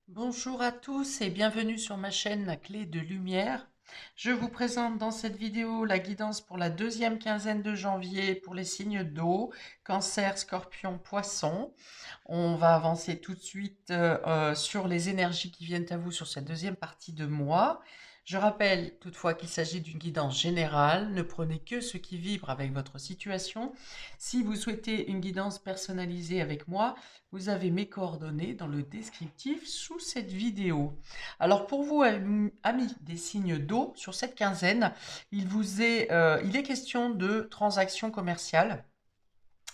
Bonjour à tous et bienvenue sur ma chaîne La Clé de Lumière. Je vous présente dans cette vidéo la guidance pour la deuxième quinzaine de janvier pour les signes d'eau, Cancer, Scorpion, Poisson. On va avancer tout de suite sur les énergies qui viennent à vous sur cette deuxième partie de mois. Je rappelle toutefois qu'il s'agit d'une guidance générale. Ne prenez que ce qui vibre avec votre situation. Si vous souhaitez une guidance personnalisée avec moi, vous avez mes coordonnées dans le descriptif sous cette vidéo. Alors pour vous, amis des signes d'eau, sur cette quinzaine, il est question de transactions commerciales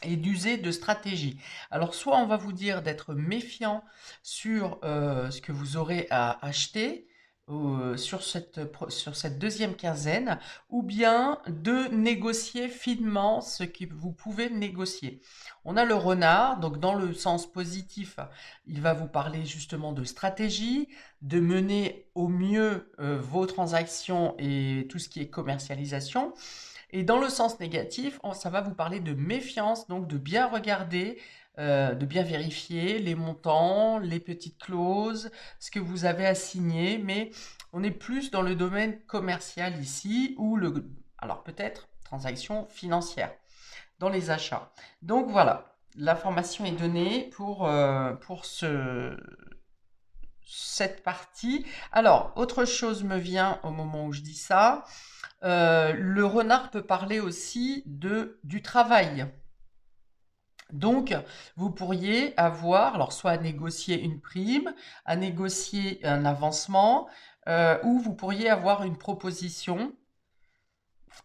et d'user de stratégies. Alors soit on va vous dire d'être méfiant sur ce que vous aurez à acheter sur cette deuxième quinzaine, ou bien de négocier finement ce que vous pouvez négocier. On a le renard, donc dans le sens positif, il va vous parler justement de stratégie, de mener au mieux vos transactions et tout ce qui est commercialisation. Et dans le sens négatif, ça va vous parler de méfiance, donc de bien regarder, de bien vérifier les montants, les petites clauses, ce que vous avez à signer, mais on est plus dans le domaine commercial ici, ou alors peut-être transaction financière, dans les achats. Donc voilà, l'information est donnée pour cette partie. Alors, autre chose me vient au moment où je dis ça. Le renard peut parler aussi du travail. Donc, vous pourriez avoir, alors soit à négocier une prime, à négocier un avancement, ou vous pourriez avoir une proposition,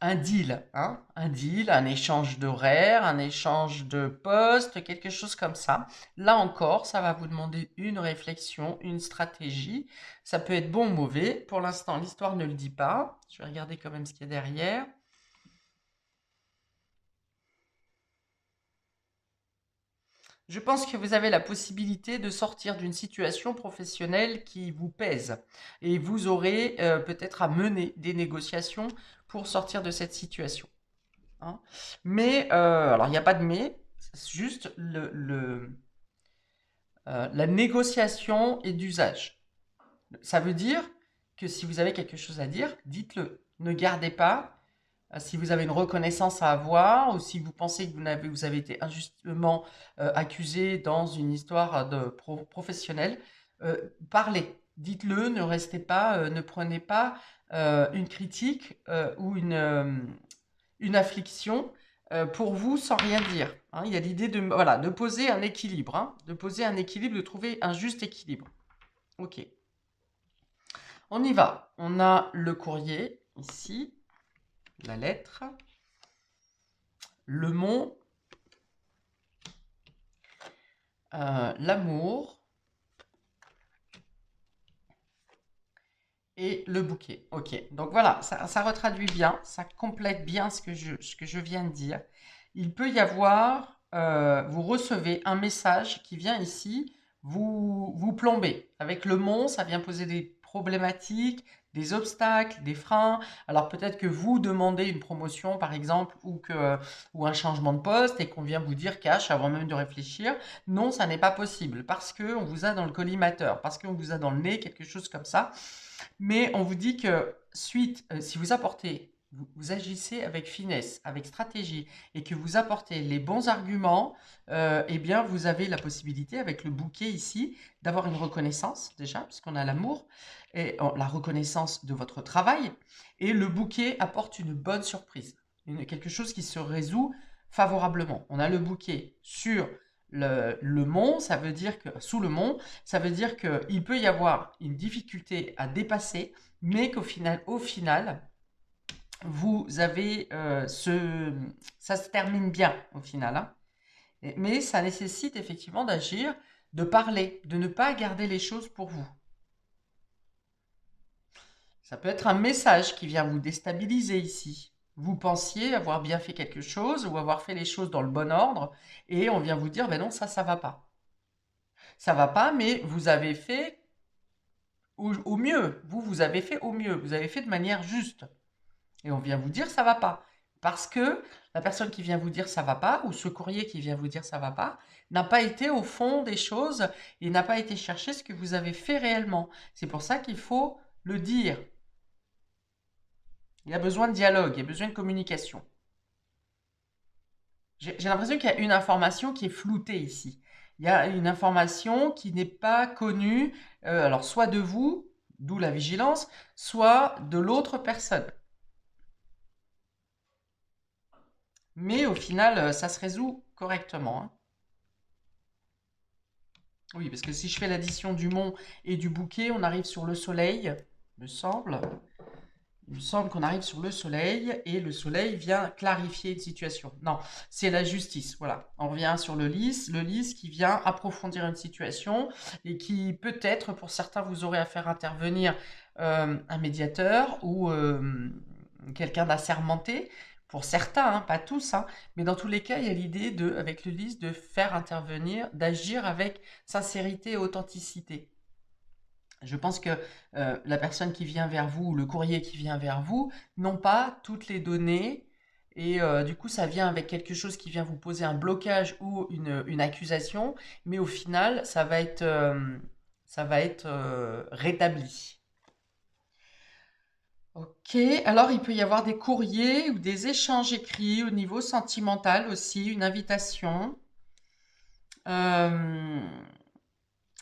un deal, hein, un deal, un échange d'horaires, un échange de postes, quelque chose comme ça. Là encore, ça va vous demander une réflexion, une stratégie. Ça peut être bon ou mauvais. Pour l'instant, l'histoire ne le dit pas. Je vais regarder quand même ce qu'il y a derrière. Je pense que vous avez la possibilité de sortir d'une situation professionnelle qui vous pèse et vous aurez peut-être à mener des négociations pour sortir de cette situation, hein. Mais, alors il n'y a pas de mais, c'est juste la négociation et d'usage. Ça veut dire que si vous avez quelque chose à dire, dites-le. Ne gardez pas. Si vous avez une reconnaissance à avoir ou si vous pensez que vous avez été injustement accusé dans une histoire professionnelle, parlez, dites-le, ne restez pas, ne prenez pas une critique ou une affliction pour vous sans rien dire, hein. Il y a l'idée de, voilà, de poser un équilibre, hein, de poser un équilibre, de trouver un juste équilibre. Ok, on y va. On a le courrier ici, la lettre, le mont, l'amour et le bouquet. Ok, donc voilà, ça retraduit bien, ça complète bien ce que je viens de dire. Il peut y avoir, vous recevez un message qui vient ici, vous plomber. Avec le mont, ça vient poser des problématiques, des obstacles, des freins. Alors peut-être que vous demandez une promotion, par exemple, ou un changement de poste et qu'on vient vous dire cash avant même de réfléchir. Non, ça n'est pas possible parce qu'on vous a dans le collimateur, parce qu'on vous a dans le nez, quelque chose comme ça. Mais on vous dit que si vous apportez, vous agissez avec finesse, avec stratégie, et que vous apportez les bons arguments, eh bien, vous avez la possibilité, avec le bouquet ici, d'avoir une reconnaissance, déjà, puisqu'on a l'amour, et la reconnaissance de votre travail, et le bouquet apporte une bonne surprise, quelque chose qui se résout favorablement. On a le bouquet sur le mont, ça veut dire que sous le mont, ça veut dire qu'il peut y avoir une difficulté à dépasser, mais au final, vous avez ça se termine bien au final, hein. Mais ça nécessite effectivement d'agir, de parler, de ne pas garder les choses pour vous. Ça peut être un message qui vient vous déstabiliser ici. Vous pensiez avoir bien fait quelque chose ou avoir fait les choses dans le bon ordre et on vient vous dire, ben non, ça va pas. Ça va pas, mais vous avez fait au mieux. Vous avez fait au mieux. Vous avez fait de manière juste. Et on vient vous dire, ça va pas. Parce que la personne qui vient vous dire ça va pas, ou ce courrier qui vient vous dire ça va pas, n'a pas été au fond des choses et n'a pas été chercher ce que vous avez fait réellement. C'est pour ça qu'il faut le dire. Il y a besoin de dialogue, il y a besoin de communication. J'ai l'impression qu'il y a une information qui est floutée ici. Il y a une information qui n'est pas connue, alors soit de vous, d'où la vigilance, soit de l'autre personne. Mais au final, ça se résout correctement, hein. Oui, parce que si je fais l'addition du mont et du bouquet, on arrive sur le soleil, me semble. Il me semble qu'on arrive sur le soleil et le soleil vient clarifier une situation. Non, c'est la justice. Voilà. On revient sur le lys qui vient approfondir une situation et qui peut-être, pour certains, vous aurez à faire intervenir un médiateur ou quelqu'un d'assermenté. Pour certains, hein, pas tous, hein, mais dans tous les cas, il y a l'idée de, avec le lys, de faire intervenir, d'agir avec sincérité et authenticité. Je pense que la personne qui vient vers vous, le courrier qui vient vers vous, n'ont pas toutes les données et du coup, ça vient avec quelque chose qui vient vous poser un blocage ou une accusation, mais au final, ça va être rétabli. Ok, alors il peut y avoir des courriers ou des échanges écrits au niveau sentimental aussi, une invitation. Euh,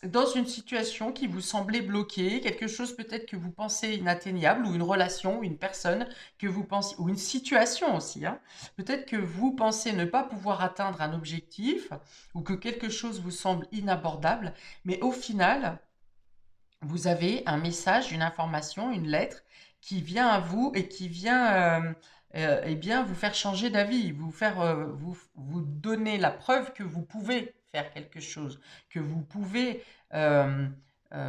dans une situation qui vous semblait bloquée, quelque chose peut-être que vous pensez inatteignable, ou une relation, ou une personne que vous pensez, ou une situation aussi, hein. Peut-être que vous pensez ne pas pouvoir atteindre un objectif, ou que quelque chose vous semble inabordable, mais au final, vous avez un message, une information, une lettre qui vient à vous et qui vient eh bien, vous faire changer d'avis, vous donner la preuve que vous pouvez faire quelque chose, que vous pouvez euh,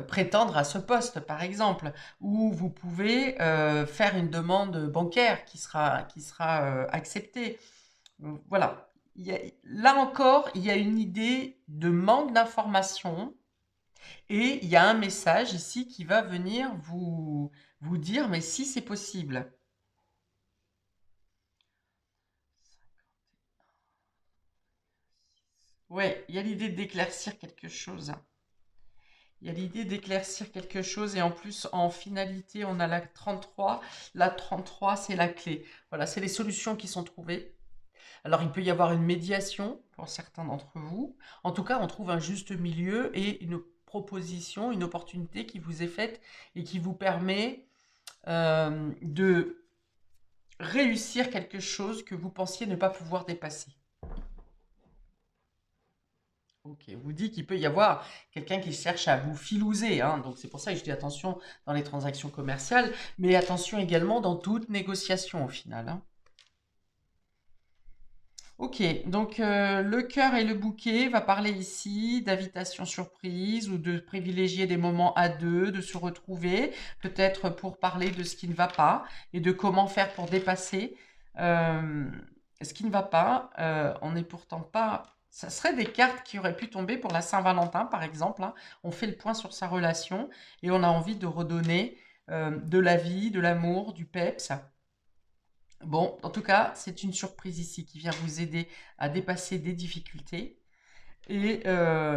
prétendre à ce poste, par exemple, ou vous pouvez faire une demande bancaire qui sera acceptée. Voilà. Là encore, il y a une idée de manque d'information et il y a un message ici qui va venir vous dire, mais si c'est possible. Ouais, il y a l'idée d'éclaircir quelque chose. Il y a l'idée d'éclaircir quelque chose et en plus, en finalité, on a la 33. La 33, c'est la clé. Voilà, c'est les solutions qui sont trouvées. Alors, il peut y avoir une médiation pour certains d'entre vous. En tout cas, on trouve un juste milieu et une proposition, une opportunité qui vous est faite et qui vous permet de réussir quelque chose que vous pensiez ne pas pouvoir dépasser. Ok, vous dit qu'il peut y avoir quelqu'un qui cherche à vous filouser, hein, donc c'est pour ça que je dis attention dans les transactions commerciales, mais attention également dans toute négociation au final, hein. Ok, donc le cœur et le bouquet va parler ici d'invitation surprise ou de privilégier des moments à deux, de se retrouver, peut-être pour parler de ce qui ne va pas et de comment faire pour dépasser euh, ce qui ne va pas. On n'est pourtant pas... Ça serait des cartes qui auraient pu tomber pour la Saint-Valentin, par exemple, hein. On fait le point sur sa relation et on a envie de redonner de la vie, de l'amour, du peps. Bon, en tout cas, c'est une surprise ici qui vient vous aider à dépasser des difficultés et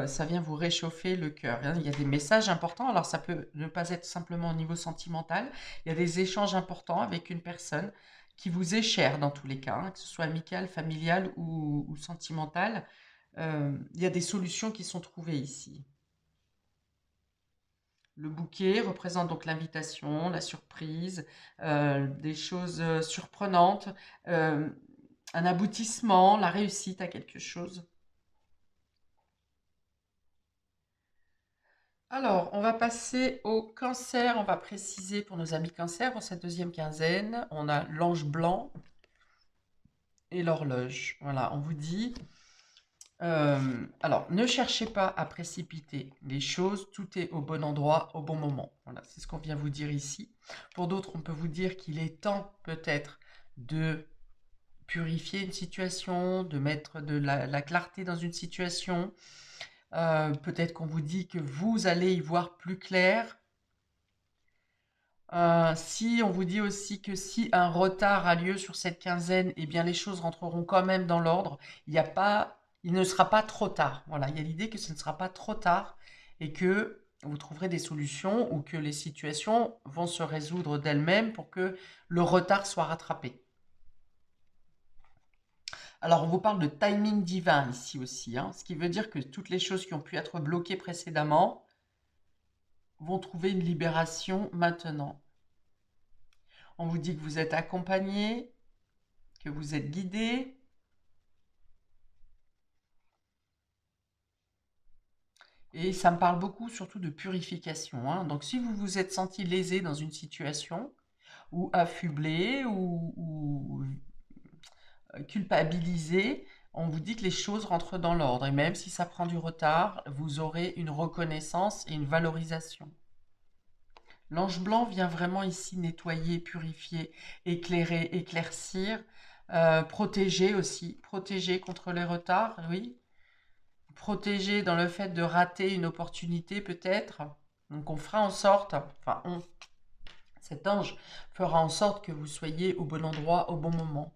ça vient vous réchauffer le cœur, hein. Il y a des messages importants, alors ça peut ne pas être simplement au niveau sentimental, il y a des échanges importants avec une personne qui vous est chère dans tous les cas, hein, que ce soit amical, familial ou sentimental. Il y a des solutions qui sont trouvées ici. Le bouquet représente donc l'invitation, la surprise, des choses surprenantes, euh, un aboutissement, la réussite à quelque chose. Alors, on va passer au cancer. On va préciser pour nos amis cancer, pour cette deuxième quinzaine, on a l'ange blanc et l'horloge. Voilà, on vous dit, alors, ne cherchez pas à précipiter les choses, tout est au bon endroit, au bon moment. Voilà, c'est ce qu'on vient vous dire ici. Pour d'autres, on peut vous dire qu'il est temps peut-être de purifier une situation, de mettre de la clarté dans une situation. Peut-être qu'on vous dit que vous allez y voir plus clair. Si on vous dit aussi que si un retard a lieu sur cette quinzaine, eh bien les choses rentreront quand même dans l'ordre. Il ne sera pas trop tard. Voilà, il y a l'idée que ce ne sera pas trop tard et que vous trouverez des solutions ou que les situations vont se résoudre d'elles-mêmes pour que le retard soit rattrapé. Alors, on vous parle de timing divin ici aussi, hein, ce qui veut dire que toutes les choses qui ont pu être bloquées précédemment vont trouver une libération maintenant. On vous dit que vous êtes accompagné, que vous êtes guidé. Et ça me parle beaucoup surtout de purification, hein. Donc si vous vous êtes senti lésé dans une situation, ou affublé, ou culpabilisé, on vous dit que les choses rentrent dans l'ordre. Et même si ça prend du retard, vous aurez une reconnaissance et une valorisation. L'ange blanc vient vraiment ici nettoyer, purifier, éclairer, éclaircir, protéger aussi, protéger contre les retards, oui. Protéger dans le fait de rater une opportunité peut-être. Donc on fera en sorte, enfin cet ange fera en sorte que vous soyez au bon endroit au bon moment.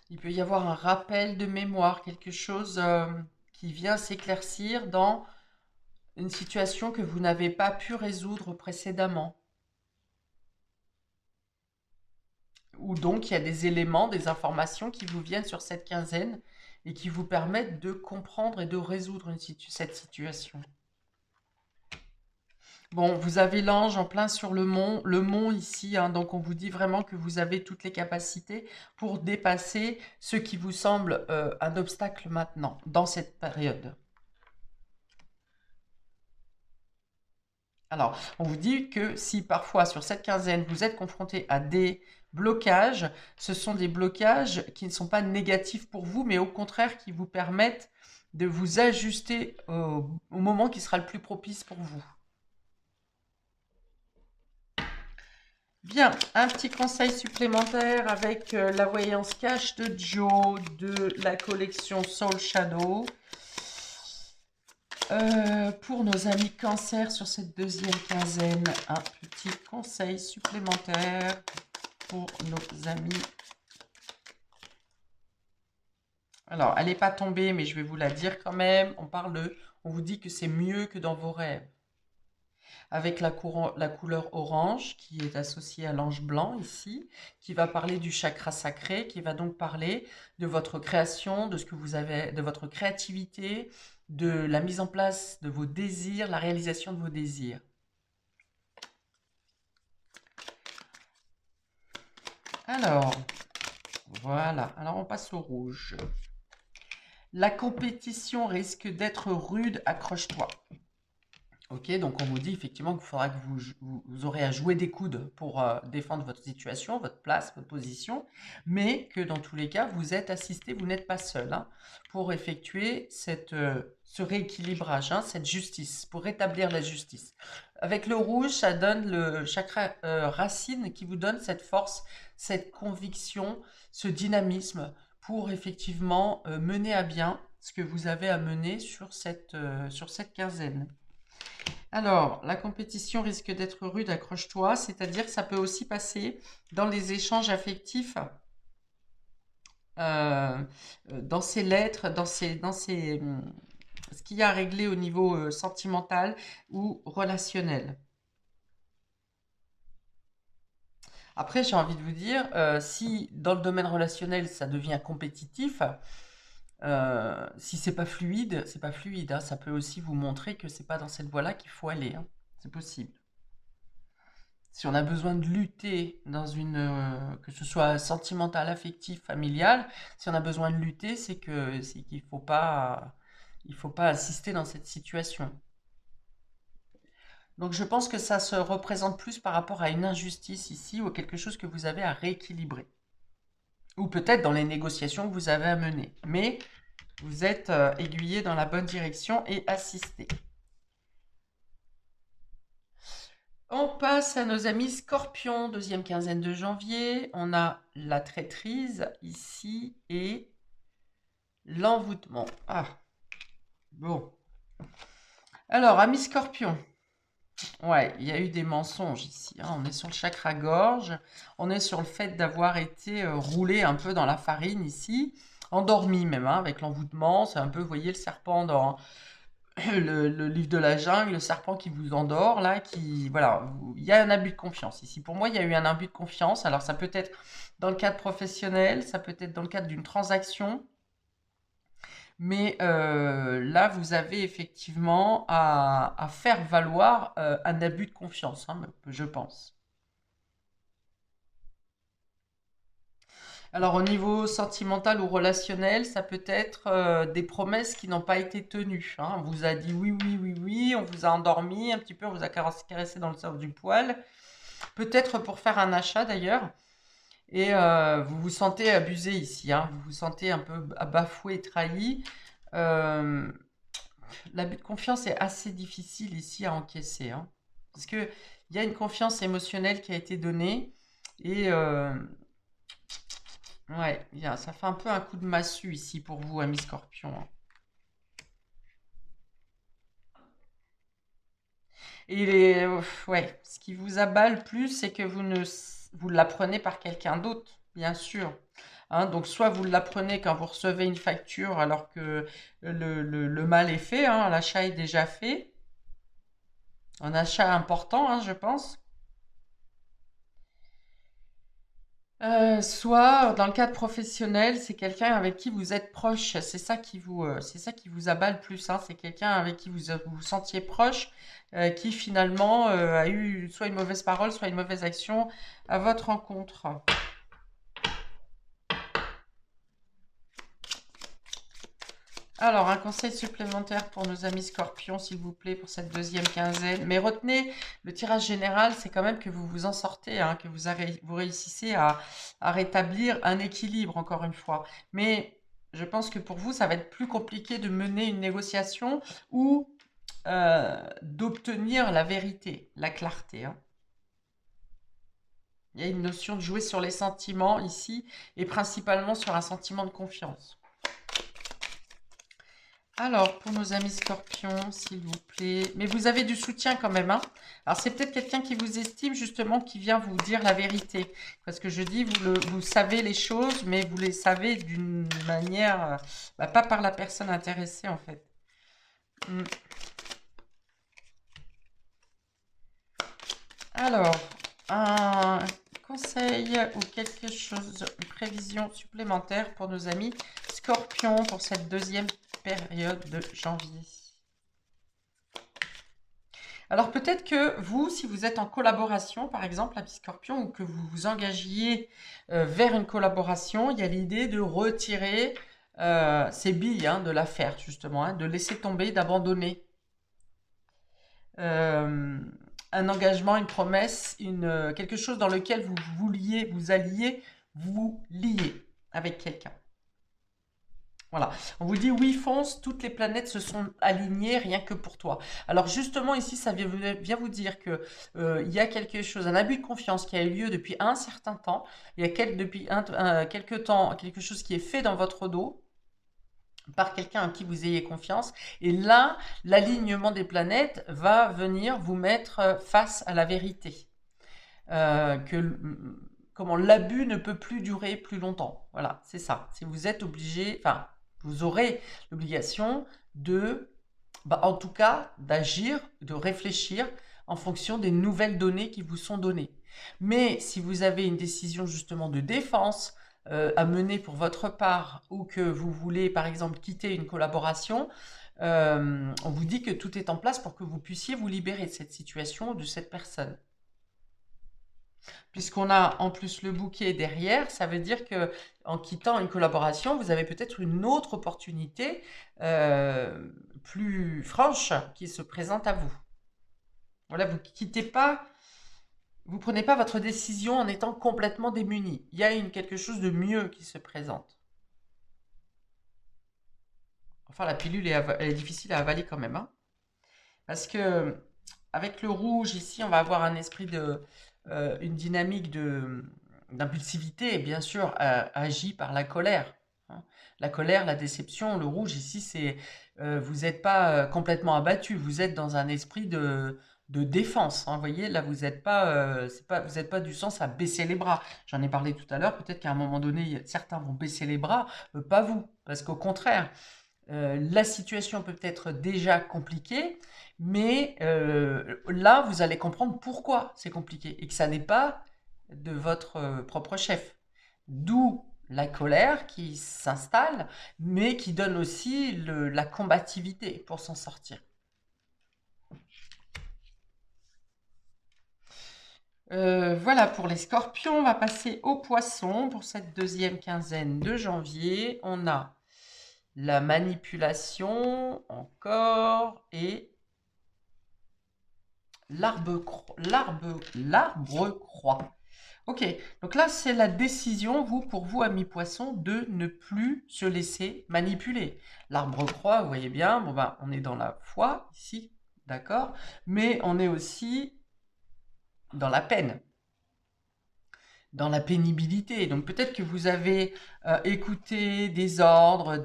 Il peut y avoir un rappel de mémoire, quelque chose qui vient s'éclaircir dans une situation que vous n'avez pas pu résoudre précédemment. Ou donc il y a des éléments, des informations qui vous viennent sur cette quinzaine et qui vous permettent de comprendre et de résoudre cette situation. Bon, vous avez l'ange en plein sur le mont ici, hein, donc on vous dit vraiment que vous avez toutes les capacités pour dépasser ce qui vous semble un obstacle maintenant, dans cette période. Alors, on vous dit que si parfois sur cette quinzaine, vous êtes confronté à des blocages, ce sont des blocages qui ne sont pas négatifs pour vous, mais au contraire qui vous permettent de vous ajuster au moment qui sera le plus propice pour vous. Bien, un petit conseil supplémentaire avec la voyance cache de Joe de la collection Soul Shadow. Pour nos amis cancer sur cette deuxième quinzaine, un petit conseil supplémentaire pour nos amis. Alors, elle n'est pas tombée, mais je vais vous la dire quand même. On vous dit que c'est mieux que dans vos rêves. Avec la couleur orange qui est associée à l'ange blanc ici, qui va parler du chakra sacré, qui va donc parler de votre création, de ce que vous avez, de votre créativité, de la mise en place de vos désirs, la réalisation de vos désirs. Alors, voilà. Alors, on passe au rouge. La compétition risque d'être rude, accroche-toi. Ok, donc on vous dit effectivement qu'il faudra que vous aurez à jouer des coudes pour défendre votre situation, votre place, votre position, mais que dans tous les cas, vous êtes assisté, vous n'êtes pas seul, hein, pour effectuer ce rééquilibrage, hein, cette justice, pour rétablir la justice. Avec le rouge, ça donne le chakra racine qui vous donne cette force, cette conviction, ce dynamisme pour effectivement mener à bien ce que vous avez à mener sur cette quinzaine. Alors, la compétition risque d'être rude, accroche-toi, c'est-à-dire que ça peut aussi passer dans les échanges affectifs, dans ces lettres, ce qu'il y a à régler au niveau sentimental ou relationnel. Après, j'ai envie de vous dire, si dans le domaine relationnel, ça devient compétitif, si c'est pas fluide, c'est pas fluide, hein. Ça peut aussi vous montrer que c'est pas dans cette voie-là qu'il faut aller, hein. C'est possible. Si on a besoin de lutter que ce soit sentimental, affectif, familial, si on a besoin de lutter, c'est qu'il faut pas assister dans cette situation. Donc je pense que ça se représente plus par rapport à une injustice ici ou quelque chose que vous avez à rééquilibrer. Ou peut-être dans les négociations que vous avez à mener. Mais vous êtes aiguillé dans la bonne direction et assisté. On passe à nos amis scorpions, deuxième quinzaine de janvier. On a la traîtrise ici et l'envoûtement. Ah, bon. Alors, amis scorpions, Ouais, il y a eu des mensonges ici, hein. On est sur le chakra-gorge, on est sur le fait d'avoir été roulé un peu dans la farine ici, endormi même, hein, avec l'envoûtement. C'est un peu, vous voyez, le serpent dans le livre de la jungle, le serpent qui vous endort, là, qui, voilà, il y a un abus de confiance ici. Pour moi, il y a eu un abus de confiance. Alors, ça peut être dans le cadre professionnel, ça peut être dans le cadre d'une transaction, mais là, vous avez effectivement à faire valoir un abus de confiance, hein, je pense. Alors, au niveau sentimental ou relationnel, ça peut être des promesses qui n'ont pas été tenues, hein. On vous a dit oui, oui, oui, oui, on vous a endormi un petit peu, on vous a caressé dans le sens du poil. Peut-être pour faire un achat d'ailleurs. Et vous vous sentez abusé ici, hein. Vous vous sentez un peu bafoué, trahi. Euh, L'abus de confiance est assez difficile ici à encaisser, hein. Parce que il y a une confiance émotionnelle qui a été donnée. Et ouais, ça fait un peu un coup de massue ici pour vous, ami Scorpion, hein. Et ouais, ce qui vous abat le plus, c'est que vous l'apprenez par quelqu'un d'autre, bien sûr. Hein, donc soit vous l'apprenez quand vous recevez une facture alors que le mal est fait, hein, l'achat est déjà fait. Un achat important, hein, je pense. Soit dans le cadre professionnel, c'est quelqu'un avec qui vous êtes proche. C'est ça qui vous abat le plus, hein. C'est quelqu'un avec qui vous vous sentiez proche, qui finalement a eu soit une mauvaise parole, soit une mauvaise action à votre rencontre. Alors, un conseil supplémentaire pour nos amis scorpions, s'il vous plaît, pour cette deuxième quinzaine. Mais retenez, le tirage général, c'est quand même que vous vous en sortez, hein, que vous réussissez à rétablir un équilibre, encore une fois. Mais je pense que pour vous, ça va être plus compliqué de mener une négociation ou d'obtenir la vérité, la clarté, hein. Il y a une notion de jouer sur les sentiments ici, et principalement sur un sentiment de confiance. Alors, pour nos amis scorpions, s'il vous plaît. Mais vous avez du soutien quand même, hein. Alors, c'est peut-être quelqu'un qui vous estime, justement, qui vient vous dire la vérité. Parce que je dis, vous savez les choses, mais vous les savez d'une manière, bah, pas par la personne intéressée, en fait. Hmm. Alors, un conseil ou quelque chose, une prévision supplémentaire pour nos amis scorpions pour cette deuxième période de janvier. Alors peut-être que vous, si vous êtes en collaboration, par exemple, avec Scorpion, ou que vous vous engagiez vers une collaboration, il y a l'idée de retirer ces billes, hein, de l'affaire, justement, hein, de laisser tomber, d'abandonner euh, un engagement, une promesse, quelque chose dans lequel vous vouliez vous allier, vous lier avec quelqu'un. Voilà, on vous dit oui, fonce, toutes les planètes se sont alignées rien que pour toi. Alors justement ici, ça vient vous dire que il y a quelque chose, un abus de confiance qui a eu lieu depuis un certain temps. Il y a depuis quelque temps quelque chose qui est fait dans votre dos par quelqu'un en qui vous ayez confiance. Et là, l'alignement des planètes va venir vous mettre face à la vérité. Que comment l'abus ne peut plus durer plus longtemps. Voilà, c'est ça. Si vous êtes obligé, enfin, vous aurez l'obligation de, bah, en tout cas, d'agir, de réfléchir en fonction des nouvelles données qui vous sont données. Mais si vous avez une décision justement de défense à mener pour votre part ou que vous voulez par exemple quitter une collaboration, on vous dit que tout est en place pour que vous puissiez vous libérer de cette situation ou de cette personne. Puisqu'on a en plus le bouquet derrière, ça veut dire que en quittant une collaboration, vous avez peut-être une autre opportunité plus franche qui se présente à vous. Voilà, vous quittez pas, vous prenez pas votre décision en étant complètement démuni. Il y a quelque chose de mieux qui se présente. Enfin, la pilule elle est difficile à avaler quand même, hein. Parce que avec le rouge ici, on va avoir un esprit une dynamique d'impulsivité, et bien sûr, agit par la colère, hein. La colère, la déception, le rouge ici, c'est vous n'êtes pas complètement abattu, vous êtes dans un esprit de défense, hein. Vous voyez, là, vous n'êtes pas du sens à baisser les bras. J'en ai parlé tout à l'heure, peut-être qu'à un moment donné, certains vont baisser les bras, pas vous, parce qu'au contraire, la situation peut être déjà compliquée, mais là, vous allez comprendre pourquoi c'est compliqué et que ça n'est pas de votre propre chef. D'où la colère qui s'installe, mais qui donne aussi la combativité pour s'en sortir. Voilà pour les scorpions. On va passer aux poissons pour cette deuxième quinzaine de janvier. On a la manipulation encore et l'arbre croix. Ok, donc là c'est la décision, pour vous, amis poissons, de ne plus se laisser manipuler. L'arbre croix, vous voyez bien, bon ben, on est dans la foi ici, d'accord, mais on est aussi dans la peine, dans la pénibilité. Donc peut-être que vous avez écouté des ordres,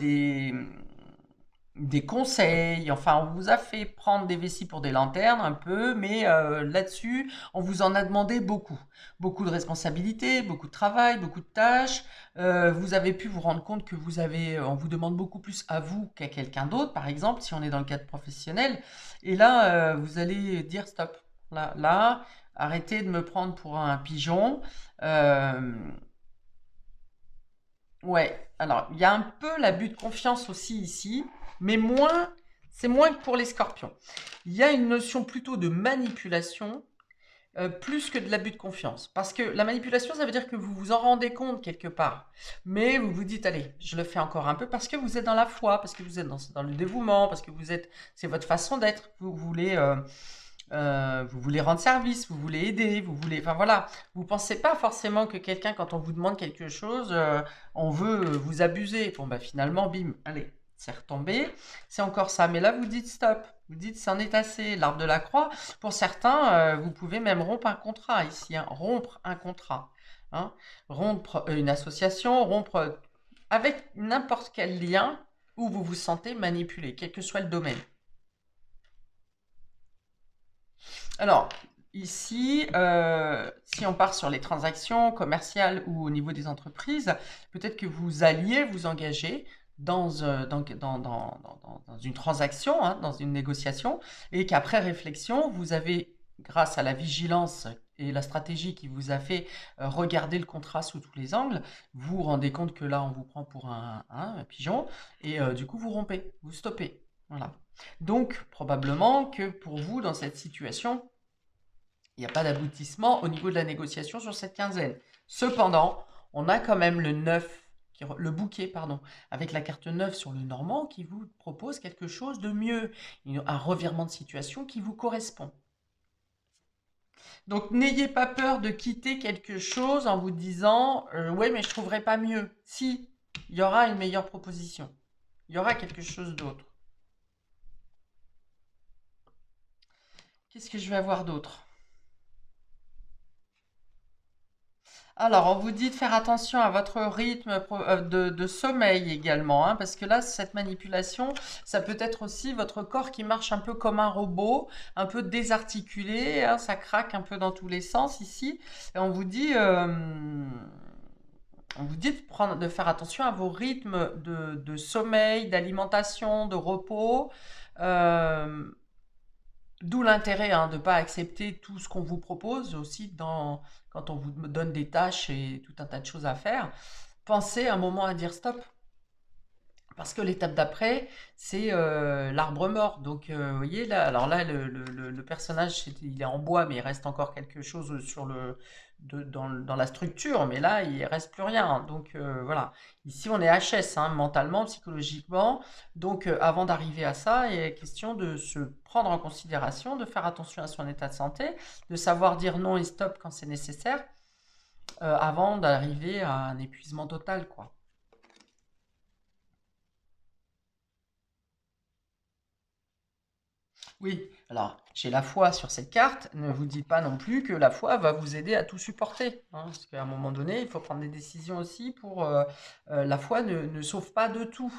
des conseils, enfin on vous a fait prendre des vessies pour des lanternes un peu, mais là-dessus on vous en a demandé beaucoup. Beaucoup de responsabilités, beaucoup de travail, beaucoup de tâches. Vous avez pu vous rendre compte que on vous demande beaucoup plus à vous qu'à quelqu'un d'autre, par exemple, si on est dans le cadre professionnel. Et là, vous allez dire stop. Là, arrêtez de me prendre pour un pigeon. Euh, ouais, alors il y a un peu l'abus de confiance aussi ici, mais c'est moins que pour les scorpions. Il y a une notion plutôt de manipulation plus que de l'abus de confiance. Parce que la manipulation, ça veut dire que vous vous en rendez compte quelque part. Mais vous vous dites, allez, je le fais encore un peu parce que vous êtes dans la foi, parce que vous êtes dans le dévouement, parce que c'est votre façon d'être. Vous voulez rendre service, vous voulez aider, enfin voilà. Vous pensez pas forcément que quelqu'un, quand on vous demande quelque chose, on veut vous abuser. Bon bah finalement, bim, allez, c'est retombé, c'est encore ça. Mais là, vous dites stop, vous dites c'en est assez. L'arbre de la croix. Pour certains, vous pouvez même rompre un contrat ici, hein, rompre un contrat, hein, rompre une association, rompre avec n'importe quel lien où vous vous sentez manipulé, quel que soit le domaine. Alors, ici, si on part sur les transactions commerciales ou au niveau des entreprises, peut-être que vous alliez vous engager dans une transaction, hein, dans une négociation, et qu'après réflexion, vous avez, grâce à la vigilance et la stratégie qui vous a fait regarder le contrat sous tous les angles, vous vous rendez compte que là, on vous prend pour un pigeon, et du coup, vous rompez, vous stoppez. Voilà. Donc, probablement que pour vous, dans cette situation, il n'y a pas d'aboutissement au niveau de la négociation sur cette quinzaine. Cependant, on a quand même le bouquet, pardon, avec la carte 9 sur le normand qui vous propose quelque chose de mieux, un revirement de situation qui vous correspond. Donc n'ayez pas peur de quitter quelque chose en vous disant ouais, mais je trouverai pas mieux. Si, il y aura une meilleure proposition. Il y aura quelque chose d'autre. Qu'est-ce que je vais avoir d'autre? Alors, on vous dit de faire attention à votre rythme de sommeil également, hein, parce que là, cette manipulation, ça peut être aussi votre corps qui marche un peu comme un robot, un peu désarticulé, hein, ça craque un peu dans tous les sens ici. Et on vous dit de faire attention à vos rythmes de sommeil, d'alimentation, de repos. Euh, D'où l'intérêt, hein, de ne pas accepter tout ce qu'on vous propose aussi quand on vous donne des tâches et tout un tas de choses à faire. Pensez un moment à dire stop. Parce que l'étape d'après, c'est l'arbre mort. Donc, vous voyez, là, alors là, le personnage, il est en bois, mais il reste encore quelque chose dans la structure. Mais là, il ne reste plus rien. Donc, voilà. Ici, on est HS, hein, mentalement, psychologiquement. Donc, avant d'arriver à ça, il est question de se prendre en considération, de faire attention à son état de santé, de savoir dire non et stop quand c'est nécessaire, avant d'arriver à un épuisement total, quoi. Oui, alors j'ai la foi sur cette carte. Ne vous dites pas non plus que la foi va vous aider à tout supporter, hein, parce qu'à un moment donné, il faut prendre des décisions aussi la foi ne sauve pas de tout.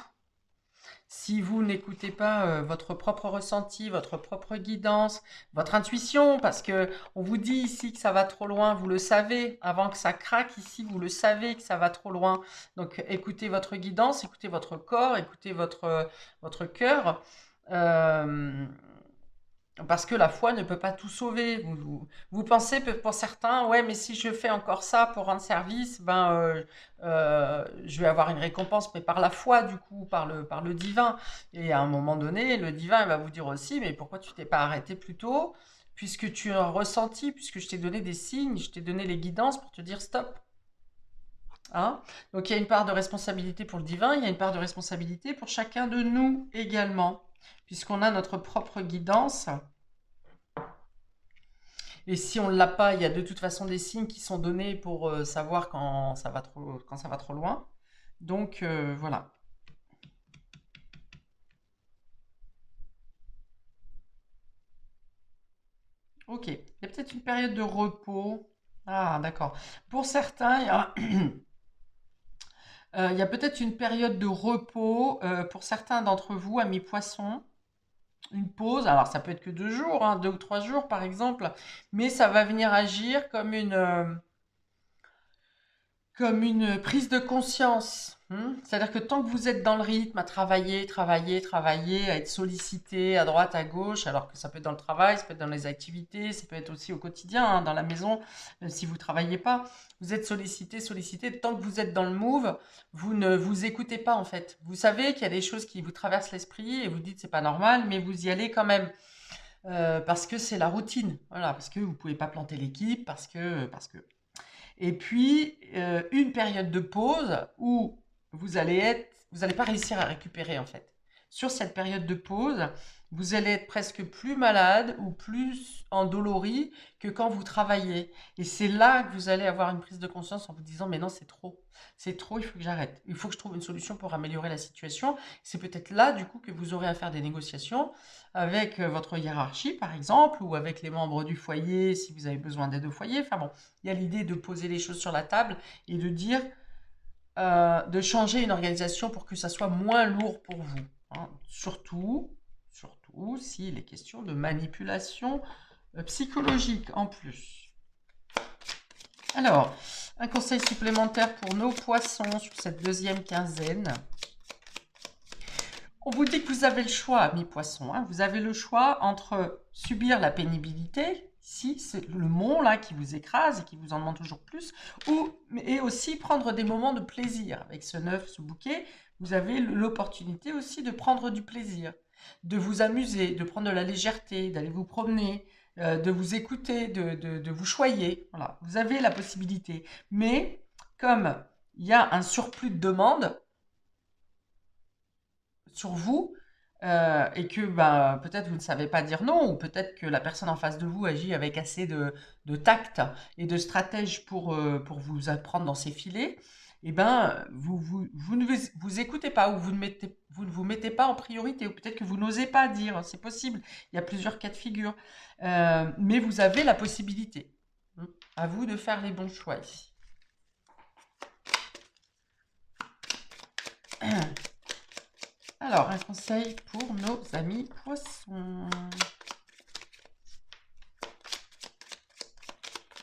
Si vous n'écoutez pas votre propre ressenti, votre propre guidance, votre intuition, parce que on vous dit ici que ça va trop loin, vous le savez, avant que ça craque ici, vous le savez que ça va trop loin. Donc écoutez votre guidance, écoutez votre corps, écoutez votre cœur. Euh, Parce que la foi ne peut pas tout sauver. Vous pensez pour certains, ouais, mais si je fais encore ça pour rendre service, je vais avoir une récompense, mais par la foi, du coup, par le divin. Et à un moment donné, le divin il va vous dire aussi, mais pourquoi tu t'es pas arrêté plus tôt, puisque tu as ressenti, puisque je t'ai donné des signes, je t'ai donné les guidances pour te dire stop. Hein. Donc il y a une part de responsabilité pour le divin, il y a une part de responsabilité pour chacun de nous également, puisqu'on a notre propre guidance. Et si on ne l'a pas, il y a de toute façon des signes qui sont donnés pour savoir quand ça va trop loin. Donc voilà. Ok. Il y a peut-être une période de repos. Ah, d'accord. Pour certains, il y a peut-être une période de repos pour certains d'entre vous, amis poissons. Une pause. Alors ça peut être que 2 jours, hein, 2 ou 3 jours par exemple, mais ça va venir agir comme une prise de conscience. C'est-à-dire que tant que vous êtes dans le rythme, à travailler, travailler, travailler, à être sollicité à droite, à gauche, alors que ça peut être dans le travail, ça peut être dans les activités, ça peut être aussi au quotidien, hein, dans la maison, même si vous ne travaillez pas, vous êtes sollicité, sollicité. Tant que vous êtes dans le move, vous ne vous écoutez pas en fait. Vous savez qu'il y a des choses qui vous traversent l'esprit et vous dites c'est pas normal, mais vous y allez quand même. Parce que c'est la routine, voilà, parce que vous ne pouvez pas planter l'équipe, parce que. Et puis, une période de pause où vous allez pas réussir à récupérer en fait. Sur cette période de pause, vous allez être presque plus malade ou plus endolori que quand vous travaillez. Et c'est là que vous allez avoir une prise de conscience en vous disant mais non, c'est trop, il faut que j'arrête. Il faut que je trouve une solution pour améliorer la situation. C'est peut-être là du coup que vous aurez à faire des négociations avec votre hiérarchie par exemple ou avec les membres du foyer si vous avez besoin d'aide au foyer. Enfin bon, il y a l'idée de poser les choses sur la table et de dire, de changer une organisation pour que ça soit moins lourd pour vous. Hein. Surtout s'il est question de manipulation psychologique en plus. Alors, un conseil supplémentaire pour nos poissons sur cette deuxième quinzaine. On vous dit que vous avez le choix, amis poissons. Hein. Vous avez le choix entre subir la pénibilité, ici, c'est le mont là qui vous écrase et qui vous en demande toujours plus, et aussi prendre des moments de plaisir. Avec ce ce bouquet, vous avez l'opportunité aussi de prendre du plaisir, de vous amuser, de prendre de la légèreté, d'aller vous promener, de vous écouter, de vous choyer. Voilà, vous avez la possibilité. Mais comme il y a un surplus de demandes, sur vous et que peut-être vous ne savez pas dire non ou peut-être que la personne en face de vous agit avec assez de tact et de stratège pour vous apprendre dans ses filets, et vous ne vous écoutez pas ou vous ne vous mettez pas en priorité ou peut-être que vous n'osez pas dire, c'est possible, il y a plusieurs cas de figure, mais vous avez la possibilité. À vous de faire les bons choix ici. Alors, un conseil pour nos amis poissons.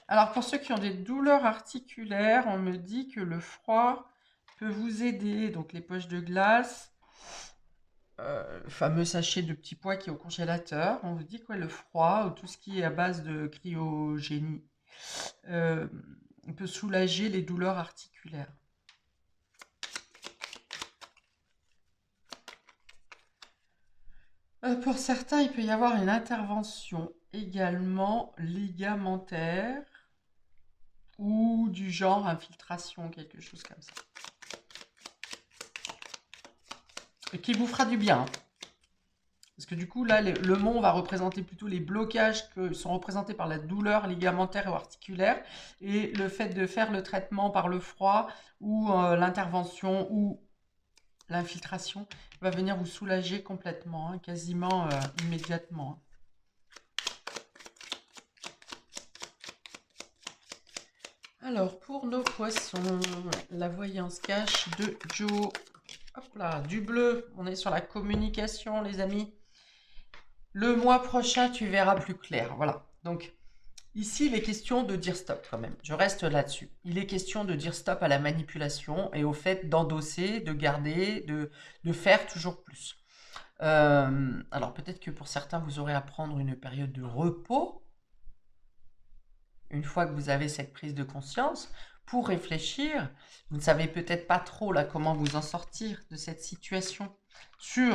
Alors, pour ceux qui ont des douleurs articulaires, on me dit que le froid peut vous aider. Donc, les poches de glace, le fameux sachet de petits pois qui est au congélateur. On vous dit que le froid ou tout ce qui est à base de cryogénie peut soulager les douleurs articulaires. Pour certains, il peut y avoir une intervention également ligamentaire ou du genre infiltration, quelque chose comme ça. Et qui vous fera du bien. Hein. Parce que du coup, là, le mont va représenter plutôt les blocages qui sont représentés par la douleur ligamentaire ou articulaire. Et le fait de faire le traitement par le froid ou l'intervention ou l'infiltration va venir vous soulager complètement, hein, quasiment immédiatement. Alors, pour nos poissons, la voyance cache de Joe. Hop là, du bleu. On est sur la communication, les amis. Le mois prochain, tu verras plus clair. Voilà. Donc, ici, il est question de dire stop quand même. Je reste là-dessus. Il est question de dire stop à la manipulation et au fait d'endosser, de garder, de faire toujours plus. Alors, peut-être que pour certains, vous aurez à prendre une période de repos une fois que vous avez cette prise de conscience, pour réfléchir. Vous ne savez peut-être pas trop là comment vous en sortir de cette situation sur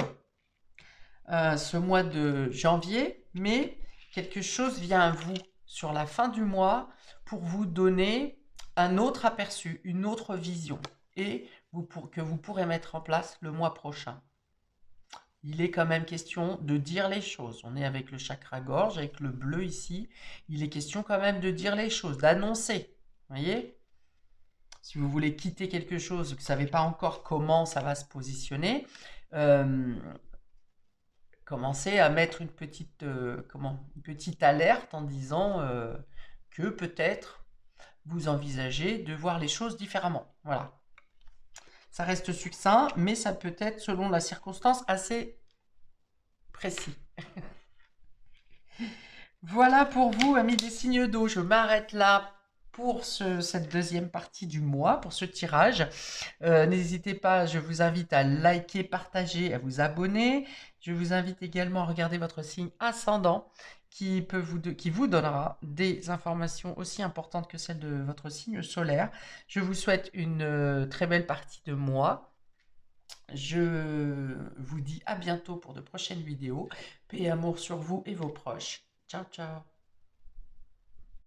ce mois de janvier, mais quelque chose vient à vous sur la fin du mois pour vous donner un autre aperçu, une autre vision, et que vous pourrez mettre en place le mois prochain. Il est quand même question de dire les choses. On est avec le chakra gorge, avec le bleu ici. Il est question quand même de dire les choses, d'annoncer. Vous voyez? Si vous voulez quitter quelque chose, vous ne savez pas encore comment ça va se positionner, commencez à mettre une petite alerte en disant que peut-être vous envisagez de voir les choses différemment. Voilà. Ça reste succinct, mais ça peut être, selon la circonstance, assez précis. Voilà pour vous, amis des signes d'eau. Je m'arrête là pour cette deuxième partie du mois, pour ce tirage. N'hésitez pas, je vous invite à liker, partager, à vous abonner. Je vous invite également à regarder votre signe ascendant qui vous donnera des informations aussi importantes que celles de votre signe solaire. Je vous souhaite une très belle partie de mois. Je vous dis à bientôt pour de prochaines vidéos. Paix et amour sur vous et vos proches. Ciao, ciao.